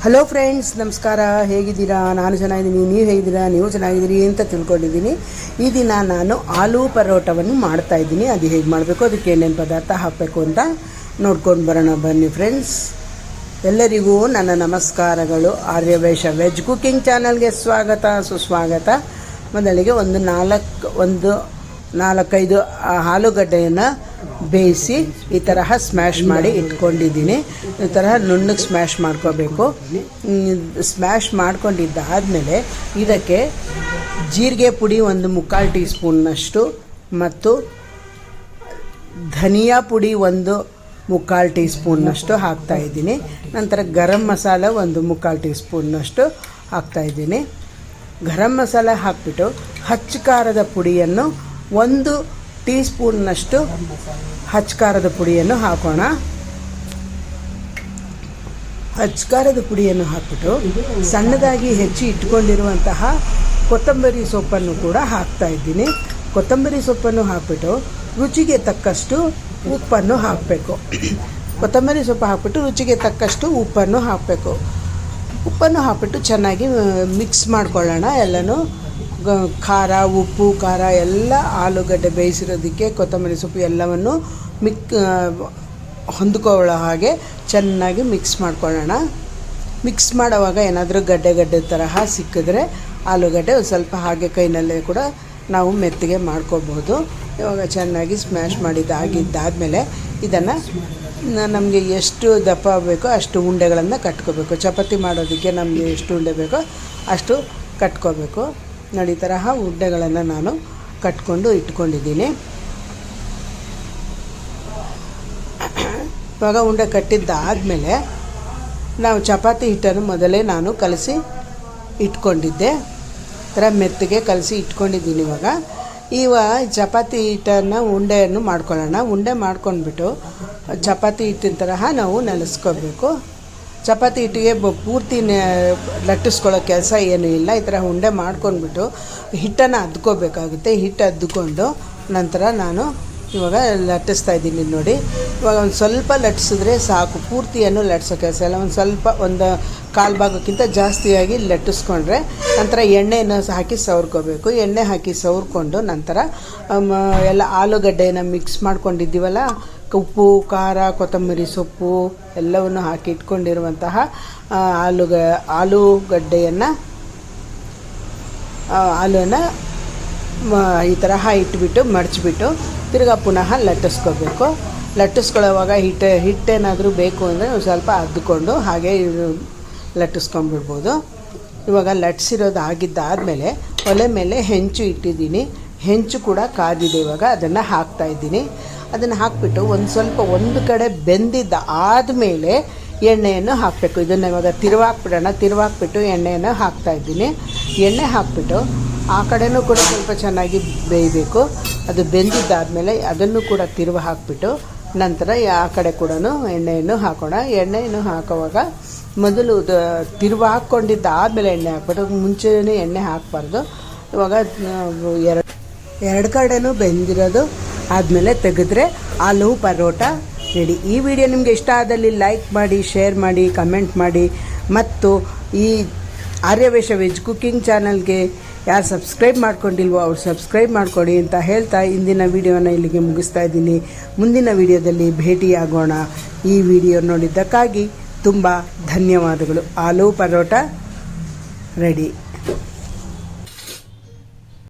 Hello friends, ನಮಸ್ಕಾರ. ಹೇಗಿದ್ದೀರಾ? ನಾನು ಚೆನ್ನಾಗಿದ್ದೀನಿ. ನೀವು ಹೇಗಿದ್ದೀರಾ? ನೀವು ಚೆನ್ನಾಗಿದ್ದೀರಿ ಅಂತ ತಿಳ್ಕೊಂಡಿದ್ದೀನಿ. ಈ ದಿನ ನಾನು ಆಲೂ ಪರೋಟವನ್ನು ಮಾಡ್ತಾಯಿದ್ದೀನಿ. ಅದು ಹೇಗೆ ಮಾಡಬೇಕು, ಅದಕ್ಕೆ ಏನೇನು ಪದಾರ್ಥ ಹಾಕಬೇಕು ಅಂತ ನೋಡ್ಕೊಂಡು ಬರೋಣ ಬನ್ನಿ ಫ್ರೆಂಡ್ಸ್. ಎಲ್ಲರಿಗೂ ನನ್ನ ನಮಸ್ಕಾರಗಳು. ಆರ್ಯವೈಶ ವೆಜ್ ಕುಕ್ಕಿಂಗ್ ಚಾನಲ್ಗೆ ಸ್ವಾಗತ, ಸುಸ್ವಾಗತ. ಮೊದಲಿಗೆ ಒಂದು 4-5 ಆಲೂಗಡ್ಡೆಯನ್ನು ಬೇಯಿಸಿ ಈ ತರಹ ಸ್ಮ್ಯಾಶ್ ಮಾಡಿ ಇಟ್ಕೊಂಡಿದ್ದೀನಿ. ಈ ತರಹ ನುಣ್ಣಗೆ ಸ್ಮ್ಯಾಶ್ ಮಾಡ್ಕೋಬೇಕು. ಸ್ಮ್ಯಾಶ್ ಮಾಡ್ಕೊಂಡಿದ್ದಾದಮೇಲೆ ಇದಕ್ಕೆ ಜೀರಿಗೆ ಪುಡಿ 1/4 ಟೀ ಸ್ಪೂನ್ನಷ್ಟು ಮತ್ತು ಧನಿಯಾ ಪುಡಿ 1/4 ಟೀ ಸ್ಪೂನ್ನಷ್ಟು ಹಾಕ್ತಾಯಿದ್ದೀನಿ. ನಂತರ ಗರಂ ಮಸಾಲ 1/4 ಟೀ ಸ್ಪೂನ್ನಷ್ಟು ಹಾಕ್ತಾಯಿದ್ದೀನಿ. ಗರಂ ಮಸಾಲ ಹಾಕಿಬಿಟ್ಟು ಹಚ್ಚ ಖಾರದ ಪುಡಿಯನ್ನು 1 ಟೀ ಸ್ಪೂನ್ನಷ್ಟು ಹಚ್ಚ ಖಾರದ ಪುಡಿಯನ್ನು ಹಾಕೋಣ. ಹಚ್ಚ ಖಾರದ ಪುಡಿಯನ್ನು ಹಾಕಿಬಿಟ್ಟು ಸಣ್ಣದಾಗಿ ಹೆಚ್ಚಿ ಇಟ್ಕೊಂಡಿರುವಂತಹ ಕೊತ್ತಂಬರಿ ಸೊಪ್ಪನ್ನು ಕೂಡ ಹಾಕ್ತಾಯಿದ್ದೀನಿ. ಕೊತ್ತಂಬರಿ ಸೊಪ್ಪನ್ನು ಹಾಕಿಬಿಟ್ಟು ರುಚಿಗೆ ತಕ್ಕಷ್ಟು ಉಪ್ಪನ್ನು ಹಾಕಬೇಕು. ಕೊತ್ತಂಬರಿ ಸೊಪ್ಪು ಹಾಕಿಬಿಟ್ಟು ರುಚಿಗೆ ತಕ್ಕಷ್ಟು ಉಪ್ಪನ್ನು ಹಾಕಬೇಕು. ಉಪ್ಪನ್ನು ಹಾಕಿಬಿಟ್ಟು ಚೆನ್ನಾಗಿ ಮಿಕ್ಸ್ ಮಾಡ್ಕೊಳ್ಳೋಣ. ಎಲ್ಲನೂ ಖಾರ, ಉಪ್ಪು, ಖಾರ ಎಲ್ಲ ಆಲೂಗಡ್ಡೆ ಬೇಯಿಸಿರೋದಕ್ಕೆ ಕೊತ್ತಂಬರಿ ಸೊಪ್ಪು ಎಲ್ಲವನ್ನು ಹೊಂದ್ಕೊಳ್ಳೋ ಹಾಗೆ ಚೆನ್ನಾಗಿ ಮಿಕ್ಸ್ ಮಾಡ್ಕೊಳ್ಳೋಣ. ಮಿಕ್ಸ್ ಮಾಡೋವಾಗ ಏನಾದರೂ ಗಡ್ಡೆ ತರಹ ಸಿಕ್ಕಿದ್ರೆ ಆಲೂಗಡ್ಡೆ ಒಂದು ಸ್ವಲ್ಪ ಹಾಗೆ ಕೈನಲ್ಲೇ ಕೂಡ ನಾವು ಮೆತ್ತಗೆ ಮಾಡ್ಕೋಬಹುದು. ಇವಾಗ ಚೆನ್ನಾಗಿ ಸ್ಮ್ಯಾಶ್ ಆಗಿದ್ದಾದಮೇಲೆ ಇದನ್ನು ನಮಗೆ ಎಷ್ಟು ದಪ್ಪ ಬೇಕೋ ಅಷ್ಟು ಉಂಡೆಗಳನ್ನು ಕಟ್ಕೋಬೇಕು. ಚಪಾತಿ ಮಾಡೋದಕ್ಕೆ ನಮಗೆ ಎಷ್ಟು ಉಂಡೆ ಬೇಕೋ ಅಷ್ಟು ಕಟ್ಕೋಬೇಕು. ನೋಡಿ, ಈ ತರಹ ಉಂಡೆಗಳನ್ನು ನಾನು ಕಟ್ಕೊಂಡು ಇಟ್ಕೊಂಡಿದ್ದೀನಿ. ಇವಾಗ ಉಂಡೆ ಕಟ್ಟಿದ್ದಾದಮೇಲೆ ನಾವು ಚಪಾತಿ ಹಿಟ್ಟನ್ನು ಮೊದಲೇ ನಾನು ಕಲಸಿ ಇಟ್ಕೊಂಡಿದ್ದೆ. ಥರ ಮೆತ್ತಗೆ ಕಲಸಿ ಇಟ್ಕೊಂಡಿದ್ದೀನಿ. ಇವಾಗ ಚಪಾತಿ ಹಿಟ್ಟನ್ನು ಉಂಡೆಯನ್ನು ಮಾಡ್ಕೊಳ್ಳೋಣ. ಉಂಡೆ ಮಾಡ್ಕೊಂಡ್ಬಿಟ್ಟು ಚಪಾತಿ ಹಿಟ್ಟಿನ ತರಹ ನಾವು ನೆನೆಸ್ಕೋಬೇಕು. ಚಪಾತಿ ಹಿಟ್ಟಿಗೆ ಪೂರ್ತಿ ಲಟ್ಟಿಸ್ಕೊಳ್ಳೋ ಕೆಲಸ ಏನೂ ಇಲ್ಲ. ಈ ಥರ ಉಂಡೆ ಮಾಡ್ಕೊಂಡ್ಬಿಟ್ಟು ಹಿಟ್ಟನ್ನು ಅದ್ಕೋಬೇಕಾಗುತ್ತೆ. ಹಿಟ್ಟು ಅದ್ದುಕೊಂಡು ನಂತರ ನಾನು ಇವಾಗ ಲಟ್ಟಿಸ್ತಾ ಇದ್ದೀನಿ. ನೋಡಿ, ಇವಾಗ ಒಂದು ಸ್ವಲ್ಪ ಲಟ್ಟಿಸಿದ್ರೆ ಸಾಕು. ಪೂರ್ತಿಯನ್ನು ಲಟ್ಟಿಸೋ ಕೆಲಸ ಇಲ್ಲ. ಒಂದು ಕಾಲು ಭಾಗಕ್ಕಿಂತ ಜಾಸ್ತಿಯಾಗಿ ಲಟ್ಟಿಸ್ಕೊಂಡ್ರೆ ನಂತರ ಎಣ್ಣೆಯನ್ನು ಹಾಕಿ ಸವರ್ಕೋಬೇಕು. ಎಣ್ಣೆ ಹಾಕಿ ಸವರ್ಕೊಂಡು ನಂತರ ಎಲ್ಲ ಆಲೂಗಡ್ಡೆಯನ್ನು ಮಿಕ್ಸ್ ಮಾಡ್ಕೊಂಡಿದ್ದೀವಲ್ಲ, ಉಪ್ಪು, ಖಾರ, ಕೊತ್ತಂಬರಿ ಸೊಪ್ಪು ಎಲ್ಲವನ್ನು ಹಾಕಿ ಇಟ್ಕೊಂಡಿರುವಂತಹ ಆಲೂಗಡ್ಡೆಯನ್ನು ಈ ತರಹ ಇಟ್ಬಿಟ್ಟು ಮಡಚಿಬಿಟ್ಟು ತಿರ್ಗಾ ಪುನಃ ಲಟ್ಟಿಸ್ಕೋಬೇಕು. ಲಟ್ಟಿಸ್ಕೊಳ್ಳೋವಾಗ ಹಿಟ್ಟೇನಾದರೂ ಬೇಕು ಅಂದರೆ ಒಂದು ಸ್ವಲ್ಪ ಅದ್ದುಕೊಂಡು ಹಾಗೆ ಲಟ್ಟಿಸ್ಕೊಂಡ್ಬಿಡ್ಬೋದು. ಇವಾಗ ಲಟ್ಟಿಸಿರೋದು ಆಗಿದ್ದಾದಮೇಲೆ ಒಲೆ ಮೇಲೆ ಹೆಂಚು ಇಟ್ಟಿದ್ದೀನಿ. ಹೆಂಚು ಕೂಡ ಕಾದಿದೆ. ಇವಾಗ ಅದನ್ನು ಹಾಕ್ತಾಯಿದ್ದೀನಿ. ಅದನ್ನು ಹಾಕಿಬಿಟ್ಟು ಒಂದು ಕಡೆ ಬೆಂದಿದ್ದ ಆದಮೇಲೆ ಎಣ್ಣೆಯನ್ನು ಹಾಕಬೇಕು. ಇದನ್ನು ಇವಾಗ ತಿರುವಾಕ್ಬಿಟ್ಟು ಎಣ್ಣೆಯನ್ನು ಹಾಕ್ತಾಯಿದ್ದೀನಿ. ಎಣ್ಣೆ ಹಾಕಿಬಿಟ್ಟು ಆ ಕಡೆಯೂ ಕೂಡ ಸ್ವಲ್ಪ ಚೆನ್ನಾಗಿ ಬೇಯಬೇಕು. ಅದು ಬೆಂದಿದ್ದಾದಮೇಲೆ ಅದನ್ನು ಕೂಡ ತಿರುವು ಹಾಕಿಬಿಟ್ಟು ನಂತರ ಆ ಕಡೆ ಕೂಡ ಎಣ್ಣೆಯನ್ನು ಹಾಕೋಣ. ಎಣ್ಣೆಯನ್ನು ಹಾಕುವಾಗ ಮೊದಲು ತಿರುವು ಹಾಕ್ಕೊಂಡಿದ್ದ ಆದಮೇಲೆ ಎಣ್ಣೆ ಹಾಕ್ಬಿಟ್ಟು ಮುಂಚೆನೇ ಎಣ್ಣೆ ಹಾಕಬಾರ್ದು. ಇವಾಗ ಎರಡು ಕಡೆನೂ ಬೆಂದಿರೋದು ಆದಮೇಲೆ ತೆಗೆದ್ರೆ ಆಲೂ ಪರೋಟ ರೆಡಿ. ಈ ವಿಡಿಯೋ ನಿಮಗೆ ಇಷ್ಟ ಆದಲ್ಲಿ ಲೈಕ್ ಮಾಡಿ, ಶೇರ್ ಮಾಡಿ, ಕಮೆಂಟ್ ಮಾಡಿ. ಮತ್ತು ಈ ಆರ್ಯವೈಶ ವೆಜ್ ಕುಕ್ಕಿಂಗ್ ಚಾನಲ್ಗೆ ಯಾರು ಸಬ್ಸ್ಕ್ರೈಬ್ ಮಾಡ್ಕೊಂಡಿಲ್ವೋ ಅವ್ರು ಸಬ್ಸ್ಕ್ರೈಬ್ ಮಾಡ್ಕೊಡಿ ಅಂತ ಹೇಳ್ತಾ ಇಂದಿನ ವಿಡಿಯೋನ ಇಲ್ಲಿಗೆ ಮುಗಿಸ್ತಾ ಇದ್ದೀನಿ. ಮುಂದಿನ ವಿಡಿಯೋದಲ್ಲಿ ಭೇಟಿಯಾಗೋಣ. ಈ ವಿಡಿಯೋ ನೋಡಿದ್ದಕ್ಕಾಗಿ ತುಂಬ ಧನ್ಯವಾದಗಳು. ಆಲೂ ಪರೋಟ ರೆಡಿ.